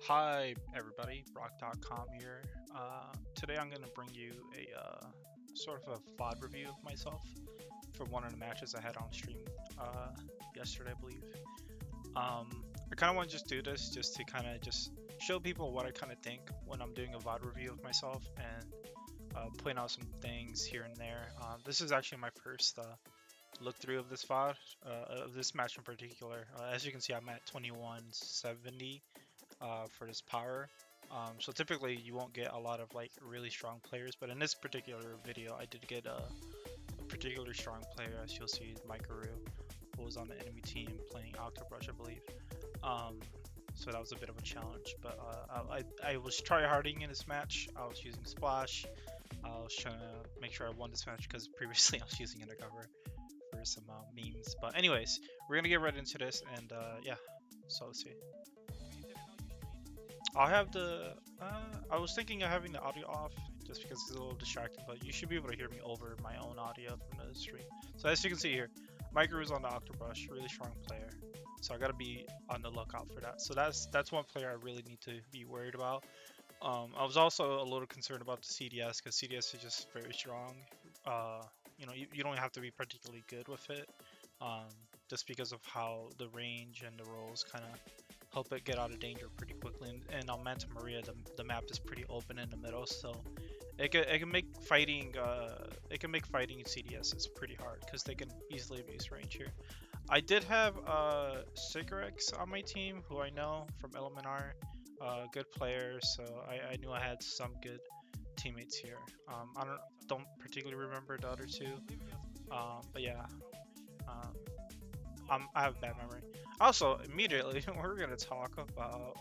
Hi everybody, Brock.com here. Today I'm going to bring you a sort of a VOD review of myself for one of the matches I had on stream yesterday, I believe. I kind of want to just do this just to kind of just show people what I kind of think when I'm doing a VOD review of myself and point out some things here and there. This is actually my first look through of this VOD, of this match in particular. As you can see, I'm at 2170 for this power. So typically you won't get a lot of like really strong players, but in this particular video I did get a particularly strong player, as you'll see, Mikaru, who was on the enemy team playing Octobrush, I believe. So that was a bit of a challenge, but I was try-harding in this match. I was using Splash. I was trying to make sure I won this match because previously I was using Undercover for some memes. But anyways, we're gonna get right into this, and yeah, so let's see. I'll have the, I was thinking of having the audio off just because it's a little distracting, but you should be able to hear me over my own audio from the stream. So as you can see here, Micro is on the Octobrush, really strong player. So I gotta be on the lookout for that. So that's one player I really need to be worried about. I was also a little concerned about the CDS because CDS is just very strong. You know, you don't have to be particularly good with it, just because of how the range and the rolls kind of help it get out of danger pretty quickly. And on Manta Maria, the map is pretty open in the middle, so it can make fighting CDSs pretty hard because they can easily abuse range here. I did have Cigarex on my team, who I know from Elementar, good player, so I knew I had some good teammates here. I don't particularly remember the other two, but yeah, I have bad memory. Also, immediately we're gonna talk about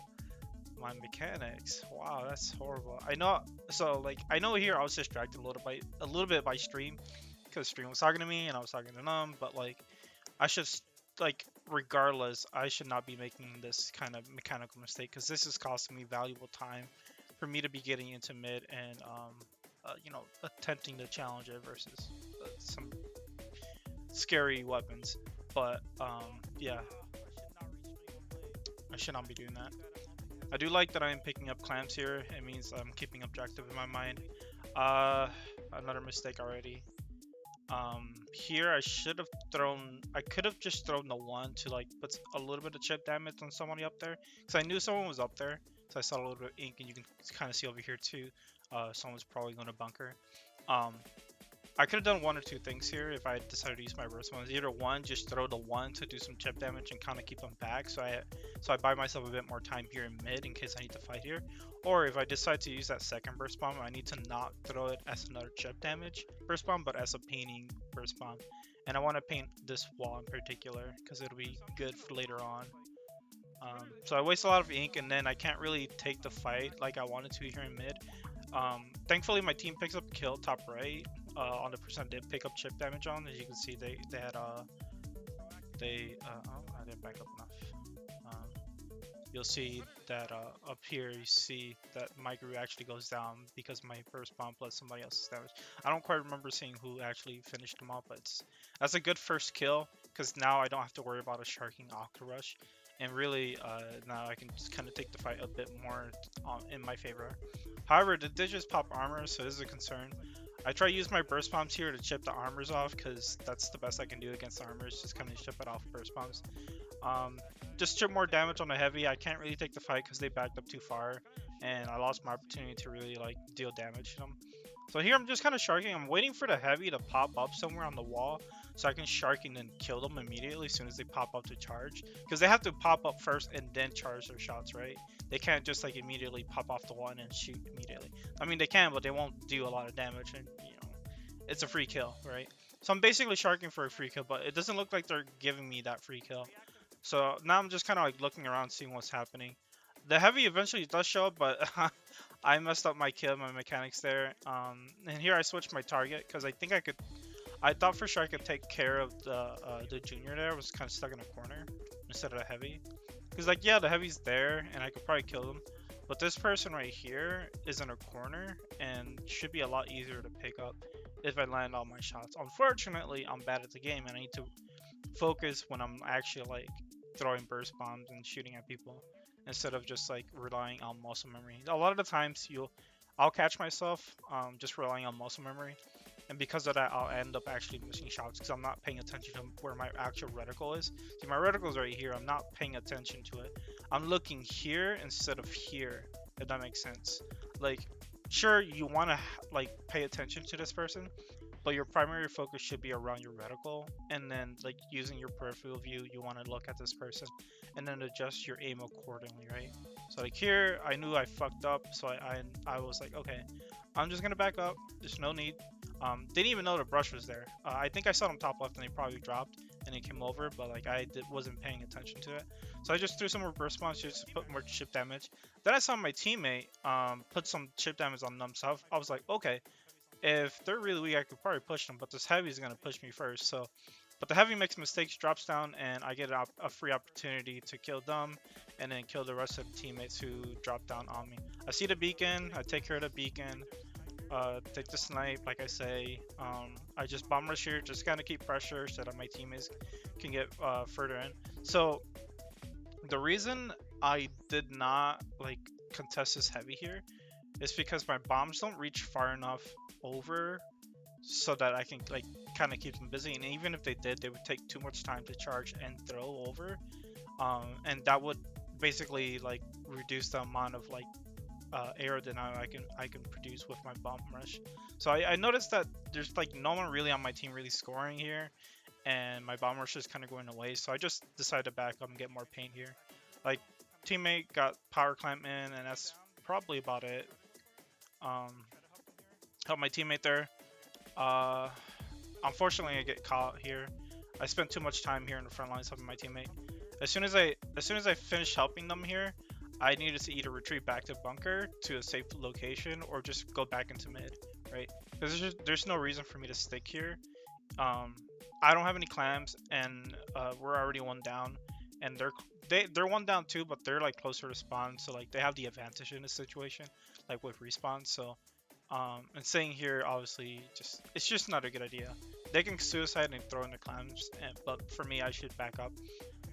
my mechanics. Wow, that's horrible. I know. So like, I know here I was distracted a little bit by stream, because stream was talking to me and I was talking to them. But like, I should like, regardless, I should not be making this kind of mechanical mistake because this is costing me valuable time for me to be getting into mid and you know, attempting to challenge it versus some scary weapons. But yeah, I should not be doing that. I do like that I'm picking up clamps here. It means I'm keeping objective in my mind. Another mistake already. Here I could have just thrown the one to like put a little bit of chip damage on somebody up there, because I knew someone was up there. So I saw a little bit of ink, and you can kind of see over here too. Someone's probably going to bunker. I could have done one or two things here if I decided to use my burst ones. Either one, just throw the one to do some chip damage and kind of keep them back, so I buy myself a bit more time here in mid in case I need to fight here. Or if I decide to use that second burst bomb, I need to not throw it as another chip damage burst bomb, but as a painting burst bomb. And I want to paint this wall in particular because it'll be good for later on. So I waste a lot of ink, and then I can't really take the fight like I wanted to here in mid. Thankfully my team picks up kill top right. On the percent did pick up chip damage on. As you can see, they had oh, I didn't back up enough. You'll see that up here, you see that Mikaru actually goes down because my first bomb plus somebody else's damage. I don't quite remember seeing who actually finished him off, but that's a good first kill because now I don't have to worry about a sharking Octorush. And really, now I can just kind of take the fight a bit more in my favor. However, the digits pop armor, so this is a concern. I try to use my burst bombs here to chip the armors off because that's the best I can do against the armors, just kind of chip it off burst bombs. Just chip more damage on the heavy. I can't really take the fight because they backed up too far, and I lost my opportunity to really like deal damage to them. So here I'm just kind of sharking. I'm waiting for the heavy to pop up somewhere on the wall so I can shark and then kill them immediately as soon as they pop up to charge, because they have to pop up first and then charge their shots, right? They can't just like immediately pop off the wall and shoot immediately. I mean, they can, but they won't do a lot of damage, and you know, it's a free kill, right? So I'm basically sharking for a free kill, but it doesn't look like they're giving me that free kill. So now I'm just kind of like looking around, seeing what's happening. The heavy eventually does show up, but I messed up my kill, my mechanics there. And here I switched my target because I thought for sure I could take care of the junior there. I was kind of stuck in a corner instead of the heavy. Because like, yeah, the heavy's there and I could probably kill them. But this person right here is in a corner and should be a lot easier to pick up if I land all my shots. Unfortunately, I'm bad at the game and I need to focus when I'm actually like throwing burst bombs and shooting at people. instead of just like relying on muscle memory. A lot of the times I'll catch myself just relying on muscle memory, and because of that, I'll end up actually missing shots because I'm not paying attention to where my actual reticle is. See, my reticle is right here. I'm not paying attention to it. I'm looking here instead of here, if that makes sense. Like, sure, you want to like pay attention to this person, but your primary focus should be around your reticle, and then like using your peripheral view, you want to look at this person and then adjust your aim accordingly, right? So like here, I knew I fucked up, so I was like, okay, I'm just gonna back up. There's no need. Didn't even know the brush was there. I think I saw him top left and he probably dropped and he came over, but like wasn't paying attention to it. So I just threw some reverse bombs just to put more chip damage. Then I saw my teammate put some chip damage on them, so I was like, okay, if they're really weak, I could probably push them, but this heavy is gonna push me first. So, but the heavy makes mistakes, drops down, and I get a free opportunity to kill them, and then kill the rest of the teammates who drop down on me. I see the beacon, I take care of the beacon, take the snipe, like I say. I just bomb rush here, just kind of keep pressure so that my teammates can get further in. So the reason I did not like contest this heavy here is because my bombs don't reach far enough over so that I can like kind of keep them busy, and even if they did, they would take too much time to charge and throw over, and that would basically like reduce the amount of like aerodynamic I can produce with my bomb rush. So I noticed that there's like no one really on my team really scoring here, and my bomb rush is kind of going away, so I just decided to back up and get more paint here. Like, teammate got power clamp in, and that's probably about it. Help my teammate there. Unfortunately, I get caught here. I spent too much time here in the front lines helping my teammate. As soon as I finished helping them here, I needed to either retreat back to bunker to a safe location or just go back into mid, right? Because there's no reason for me to stick here. I don't have any clams, and we're already one down, and they're one down too, but they're like closer to spawn, so like they have the advantage in this situation, like with respawn. So and staying here, obviously, it's just not a good idea. They can suicide and throw in the clams, but for me, I should back up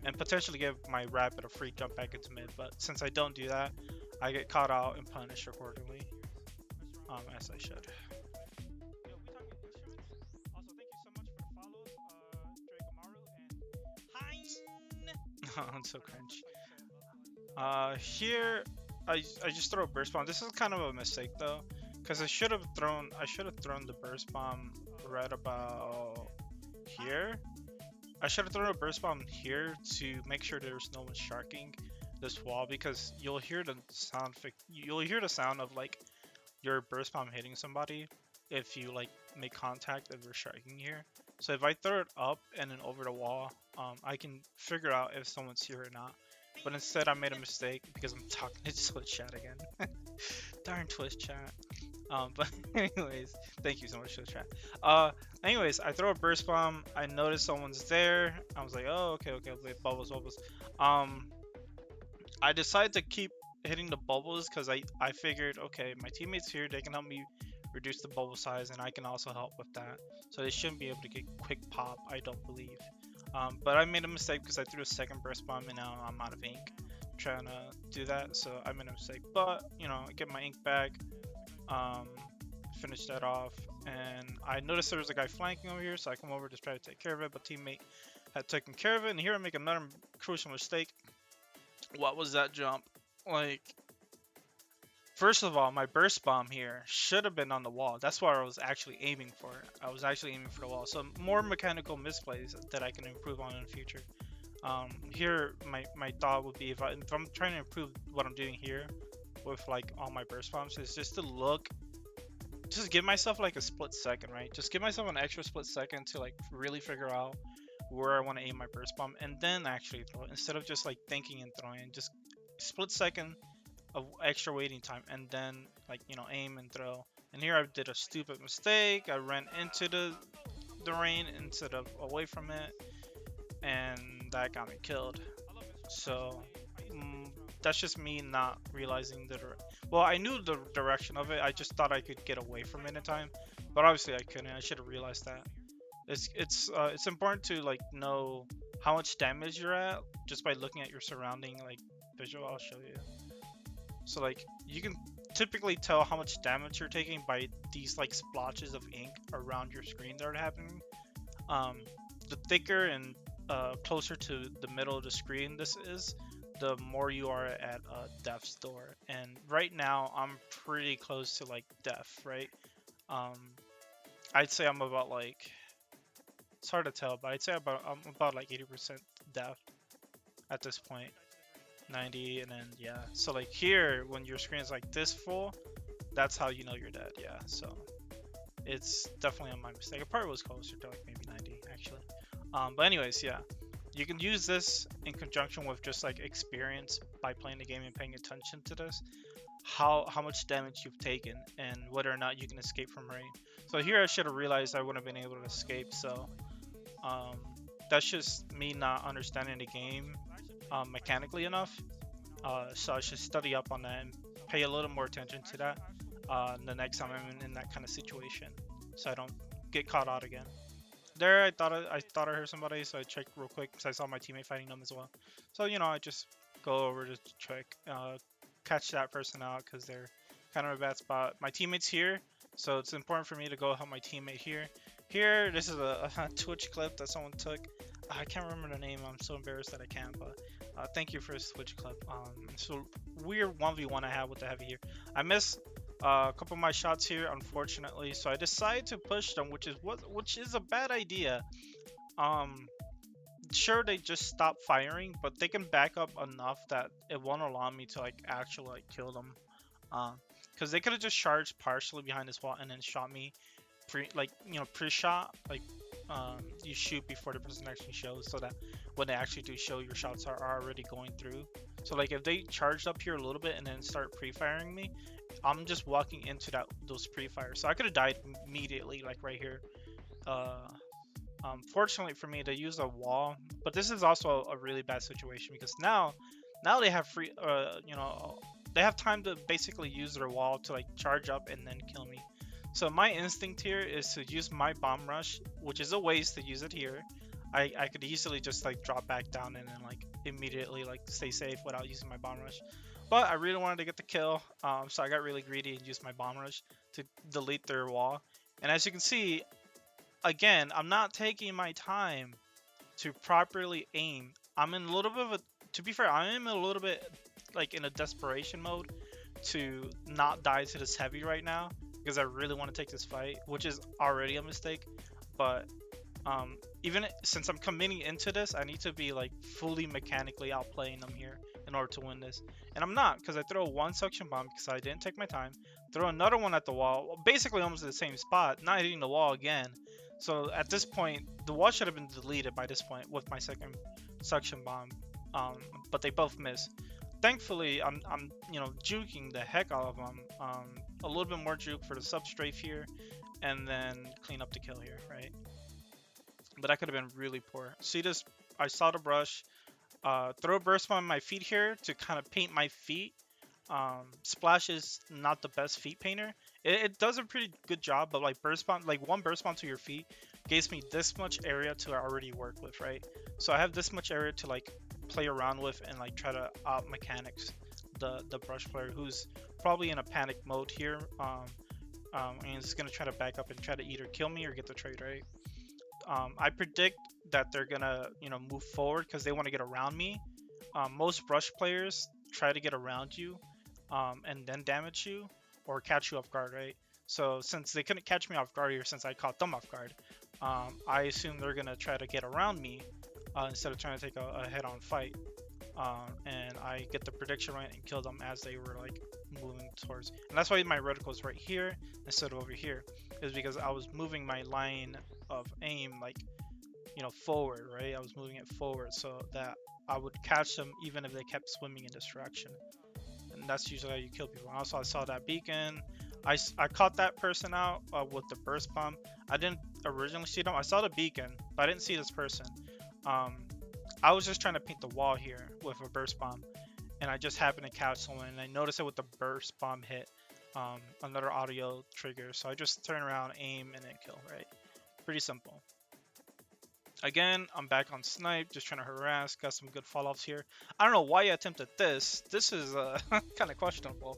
and potentially give my rapid a free jump back into mid. But since I don't do that, I get caught out and punished accordingly, as I should. I'm so cringe. Here, I just throw a burst bomb. This is kind of a mistake though, because I should have thrown the burst bomb right about here. I should have thrown a burst bomb here to make sure there's no one sharking this wall, because you'll hear the sound of like your burst bomb hitting somebody if you like make contact and we're sharking here. So if I throw it up and then over the wall, I can figure out if someone's here or not. But instead, I made a mistake because I'm talking to Twitch chat again. Darn Twitch chat. But anyways, thank you so much, Twitch chat. Anyways, I throw a burst bomb. I notice someone's there. I was like, oh, okay, bubbles. I decided to keep hitting the bubbles because I figured, okay, my teammates here, they can help me reduce the bubble size, and I can also help with that. So they shouldn't be able to get quick pop, I don't believe. But I made a mistake because I threw a second burst bomb, and now I'm out of ink trying to do that, so I made a mistake. But, you know, I get my ink back, finish that off, and I noticed there was a guy flanking over here, so I come over to try to take care of it, but teammate had taken care of it, and here I make another crucial mistake. What was that jump? Like, first of all, my burst bomb here should have been on the wall. That's what I was actually aiming for. I was actually aiming for the wall. So more mechanical misplays that I can improve on in the future. Here, my thought would be if I'm trying to improve what I'm doing here with like all my burst bombs, is just to just give myself like a split second, right? Just give myself an extra split second to like really figure out where I want to aim my burst bomb, and then actually throw it, instead of just like thinking and throwing. Just split second of extra waiting time, and then like, you know, aim and throw. And here I did a stupid mistake. I ran into the rain instead of away from it, and that got me killed. So that's just me not realizing well, I knew the direction of it. I just thought I could get away from it in time, but obviously I couldn't. I should have realized that. It's important to like know how much damage you're at just by looking at your surrounding, like visual. I'll show you. So like you can typically tell how much damage you're taking by these like splotches of ink around your screen that are happening. Um, the thicker and closer to the middle of the screen this is, the more you are at death's door. And right now I'm pretty close to like death, right? Um, I'd say I'm about like, it's hard to tell, but I'd say I'm about like 80% death at this point. 90, and then yeah. So like here, when your screen is like this full, that's how you know you're dead. Yeah. So it's definitely on my mistake. It probably was closer to like maybe 90 actually. But anyways, yeah. You can use this in conjunction with just like experience by playing the game and paying attention to this. How much damage you've taken and whether or not you can escape from rain. So here I should have realized I wouldn't have been able to escape. So um, that's just me not understanding the game mechanically enough. So I should study up on that and pay a little more attention to that the next time I'm in that kind of situation, so I don't get caught out again. There, I thought I heard somebody, so I checked real quick because I saw my teammate fighting them as well. So you know, I just go over to check, catch that person out because they're kind of in a bad spot. My teammate's here, so it's important for me to go help my teammate here. Here, this is a Twitch clip that someone took. I can't remember the name. I'm so embarrassed that I can't. But thank you for this Twitch clip. So weird 1v1 I have with the heavy here. I missed a couple of my shots here, unfortunately. So I decided to push them, which is a bad idea. Um, sure they just stop firing, but they can back up enough that it won't allow me to like actually like kill them. Because they could have just charged partially behind this wall and then shot me pre-shot, like you shoot before the person actually shows, so that when they actually do show, your shots are already going through. So like if they charged up here a little bit and then start pre-firing me, I'm just walking into those pre-fires, so I could have died immediately, like right here. Fortunately for me, they used a wall, but this is also a really bad situation because now they have free, they have time to basically use their wall to like charge up and then kill me. So my instinct here is to use my bomb rush, which is a waste to use it here. I could easily just like drop back down and then like immediately like stay safe without using my bomb rush. But I really wanted to get the kill, so I got really greedy and used my bomb rush to delete their wall. And as you can see, again, I'm not taking my time to properly aim. I'm in a little bit of a, to be fair, I am a little bit like in a desperation mode to not die to this heavy right now because I really want to take this fight, which is already a mistake. But even since I'm committing into this, I need to be like fully mechanically outplaying them here in order to win this. And I'm not, because I throw one suction bomb because I didn't take my time, throw another one at the wall, basically almost the same spot, not hitting the wall again. So at this point, the wall should have been deleted by this point with my second suction bomb, but they both miss. Thankfully, I'm juking the heck out of them. A little bit more juke for the substrafe here, and then clean up the kill here, right? But that could have been really poor. See this? I saw the brush. Throw a burst on my feet here to kind of paint my feet. Splash is not the best feet painter. It does a pretty good job, but like burst bomb, like one burst bomb to your feet gives me this much area to already work with, right? So I have this much area to like play around with and like try to out mechanics the brush player, who's probably in a panic mode here, and is gonna try to back up and try to either kill me or get the trade, right? I predict that they're gonna move forward because they want to get around me. Most brush players try to get around you and then damage you or catch you off guard, right? So since they couldn't catch me off guard here, since I caught them off guard, I assume they're gonna try to get around me instead of trying to take a head-on fight. And I get the prediction right and kill them as they were like moving towards. And that's why my reticle is right here instead of over here, is because I was moving my line of aim like forward, right? I was moving it forward so that I would catch them even if they kept swimming in this direction. And that's usually how you kill people. Also, I saw that beacon. I caught that person out with the burst bomb. I didn't originally see them. I saw the beacon, but I didn't see this person. I was just trying to paint the wall here with a burst bomb, and I just happened to catch someone, and I noticed it with the burst bomb hit another audio trigger. So I just turn around, aim, and then kill, right? Pretty simple. Again, I'm back on snipe, just trying to harass. Got some good fall offs here. I don't know why I attempted this. This is kind of questionable.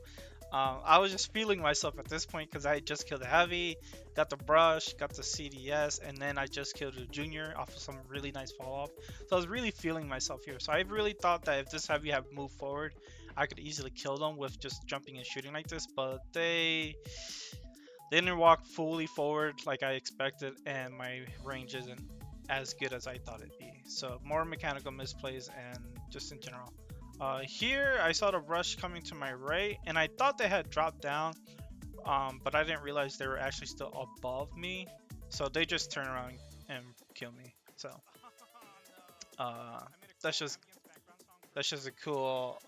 I was just feeling myself at this point because I just killed a heavy, got the brush, got the CDS, and then I just killed a junior off of some really nice fall off. So I was really feeling myself here. So I really thought that if this heavy had moved forward, I could easily kill them with just jumping and shooting like this. But they didn't walk fully forward like I expected, and my range isn't as good as I thought it'd be. So more mechanical misplays and just in general. Here I saw the rush coming to my right, and I thought they had dropped down, but I didn't realize they were actually still above me. So they just turn around and kill me. So uh, that's just that's just a cool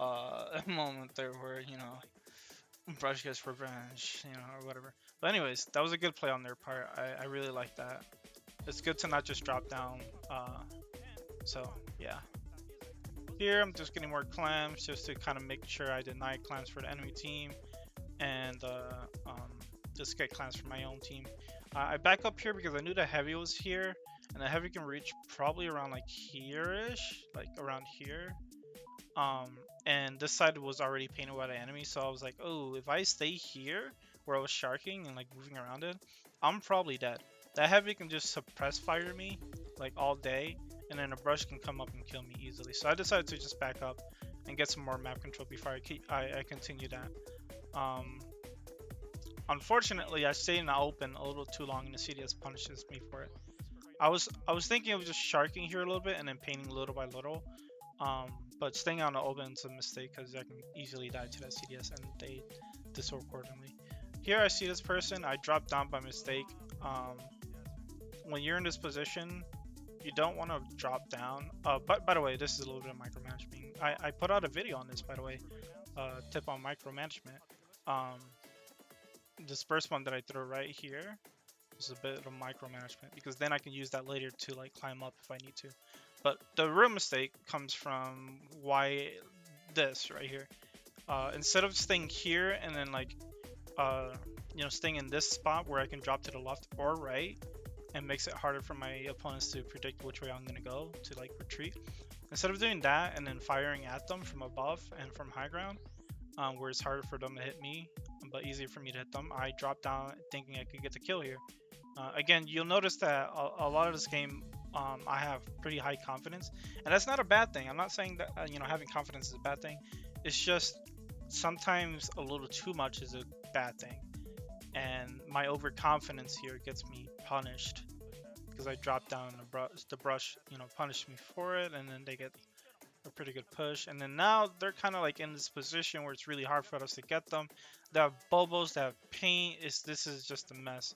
moment there where Brush gets revenge, or whatever. But anyways, that was a good play on their part. I really like that. It's good to not just drop down. So yeah. Here I'm just getting more clams just to kind of make sure I deny clams for the enemy team, and just get clams for my own team. I back up here because I knew the heavy was here, and the heavy can reach probably around like here-ish, like around here. And this side was already painted by the enemy, so I was like, oh, if I stay here where I was sharking and like moving around it, I'm probably dead. That heavy can just suppress fire me like all day, and then a brush can come up and kill me easily. So I decided to just back up and get some more map control before I continue that. Unfortunately, I stayed in the open a little too long, and the CDS punishes me for it. I was thinking of just sharking here a little bit and then painting little by little. But staying on the open is a mistake because I can easily die to that CDS and they disorder accordingly. Here I see this person, I dropped down by mistake. When you're in this position, you don't want to drop down. But by the way, this is a little bit of micromanagement. I put out a video on this, by the way, tip on micromanagement. This first one that I threw right here is a bit of micromanagement because then I can use that later to like climb up if I need to. But the real mistake comes from why this right here. Instead of staying here and then like staying in this spot where I can drop to the left or right and makes it harder for my opponents to predict which way I'm gonna go to like retreat. Instead of doing that and then firing at them from above and from high ground, where it's harder for them to hit me but easier for me to hit them, I dropped down thinking I could get the kill here. Again, you'll notice that a lot of this game I have pretty high confidence, and that's not a bad thing. I'm not saying that having confidence is a bad thing. It's just sometimes a little too much is a bad thing, and my overconfidence here gets me punished because I dropped down the brush punished me for it, and then they get a pretty good push. And then now they're kind of like in this position where it's really hard for us to get them. They have bubbles, they have paint. This is just a mess.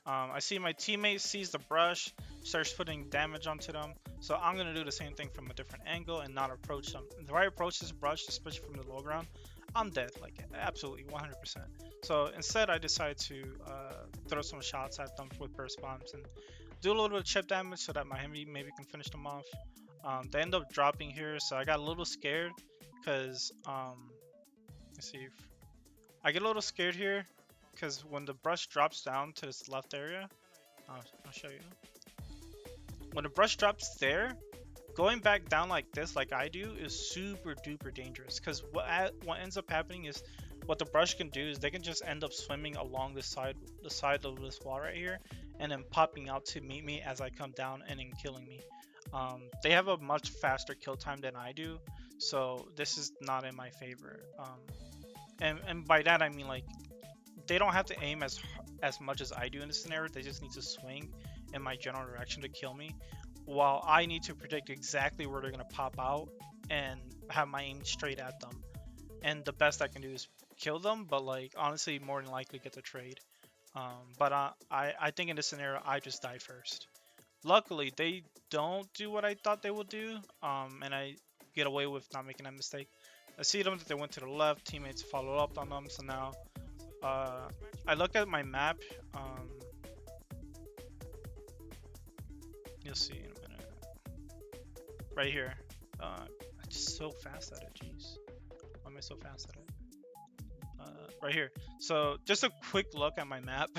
I see my teammate sees the brush, starts putting damage onto them. So I'm going to do the same thing from a different angle and not approach them. If I approach this brush, especially from the low ground, I'm dead, like absolutely 100%. So instead I decide to throw some shots at them with burst bombs and do a little bit of chip damage so that my heavy maybe can finish them off. They end up dropping here, so I got a little scared because let's see. I get a little scared here because when the brush drops down to this left area, I'll show you. When the brush drops there, going back down like this, like I do, is super duper dangerous. Because what ends up happening is, what the brush can do is they can just end up swimming along the side of this wall right here, and then popping out to meet me as I come down and then killing me. They have a much faster kill time than I do, so this is not in my favor. And by that I mean like they don't have to aim as much as I do in this scenario. They just need to swing in my general direction to kill me, while I need to predict exactly where they're gonna pop out and have my aim straight at them. And the best I can do is kill them, but like honestly, more than likely get the trade. But I think in this scenario I just die first. Luckily, they don't do what I thought they would do, and I get away with not making that mistake. I see them that they went to the left, teammates follow up on them, so now I look at my map. You'll see in a minute. Right here. I'm just so fast at it, jeez. Why am I so fast at it? Right here. So just a quick look at my map.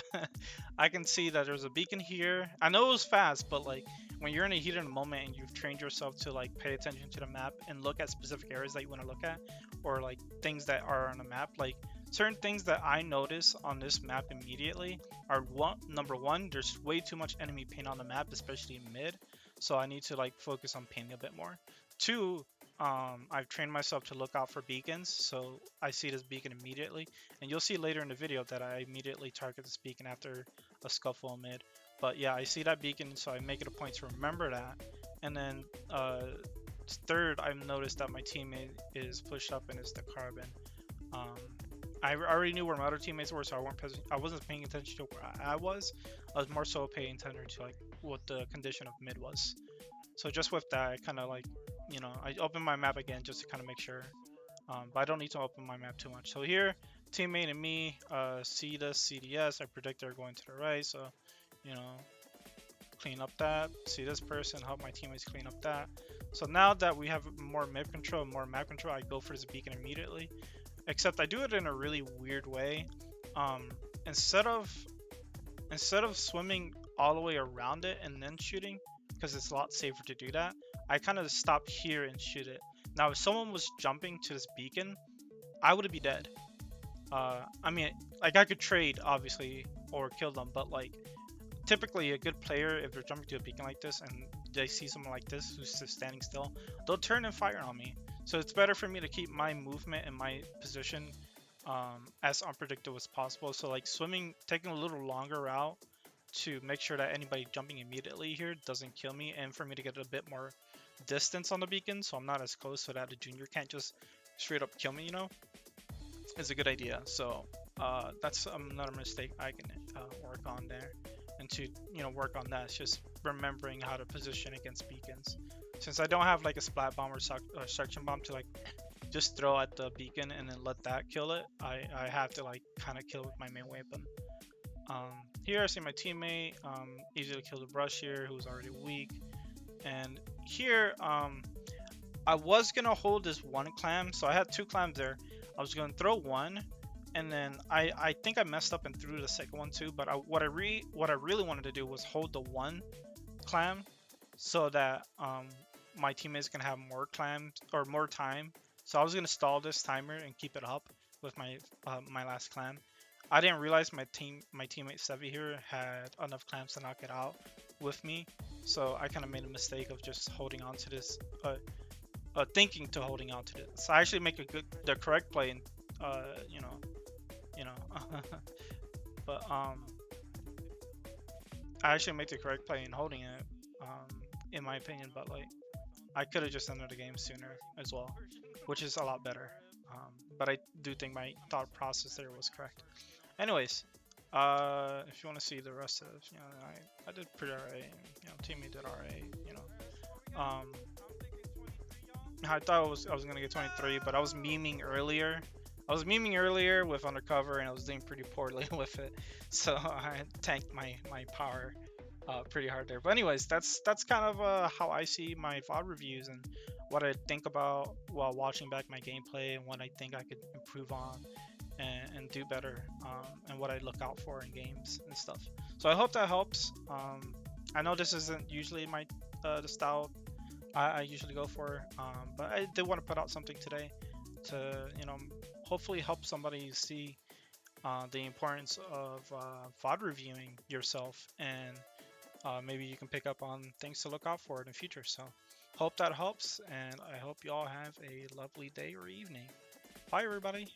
I can see that there's a beacon here. I know it was fast, but like when you're in a heated moment and you've trained yourself to like pay attention to the map and look at specific areas that you want to look at, or like things that are on the map, like certain things that I notice on this map immediately are number one, there's way too much enemy paint on the map, especially in mid, so I need to like focus on painting a bit more. Two, I've trained myself to look out for beacons, so I see this beacon immediately, and you'll see later in the video that I immediately target this beacon after a scuffle in mid. But yeah, I see that beacon, so I make it a point to remember that. And then third, I've noticed that my teammate is pushed up and it's the carbon. I already knew where my other teammates were, so I wasn't paying attention to where I was. I was more so paying attention to like what the condition of mid was. So just with that, I kind of like, you know, I open my map again just to kind of make sure. But I don't need to open my map too much. So here, teammate and me see the CDS. I predict they're going to the right, so you know, clean up that. See this person, help my teammates clean up that. So now that we have more map control, more map control, I go for this beacon immediately. Except I do it in a really weird way. Instead of swimming all the way around it and then shooting, because it's a lot safer to do that, I kind of stop here and shoot it. Now, if someone was jumping to this beacon, I would be dead. I mean, like I could trade obviously or kill them, but like typically a good player, if they're jumping to a beacon like this and they see someone like this who's just standing still, they'll turn and fire on me. So it's better for me to keep my movement and my position as unpredictable as possible. So like swimming, taking a little longer route to make sure that anybody jumping immediately here doesn't kill me, and for me to get a bit more distance on the beacon so I'm not as close so that the junior can't just straight up kill me, you know, is a good idea. So that's another mistake I can work on there. And to, you know, work on that, it's just remembering how to position against beacons. Since I don't have like a splat bomb or suction bomb to like just throw at the beacon and then let that kill it, I have to like kind of kill with my main weapon. Here I see my teammate, easy to kill the brush here, who's already weak. And here, I was gonna hold this one clam, so I had two clams there. I was gonna throw one, and then I think I messed up and threw the second one too. But what I really wanted to do was hold the one clam, so that my teammates can have more clams or more time. So I was gonna stall this timer and keep it up with my my last clam. I didn't realize my teammate Sevi here had enough clams to knock it out with me, so I kind of made a mistake of just holding on to this, thinking to holding on to this. So I actually make the correct play, and you know, but I actually make the correct play in holding it, in my opinion. But like, I could have just ended the game sooner as well, which is a lot better. But I do think my thought process there was correct. Anyways, if you want to see the rest of, you know, I did pretty alright. You know, teammate did alright. You know, I thought I was gonna get 23, but I was memeing earlier. I was memeing earlier with undercover, and I was doing pretty poorly with it, so I tanked my power pretty hard there. But anyways, that's kind of how I see my VOD reviews and what I think about while watching back my gameplay, and what I think I could improve on and do better, and what I look out for in games and stuff. So I hope that helps. I know this isn't usually my the style I usually go for, but I did want to put out something today to, you know, hopefully help somebody see the importance of VOD reviewing yourself, and maybe you can pick up on things to look out for in the future. So hope that helps, and I hope you all have a lovely day or evening. Bye everybody.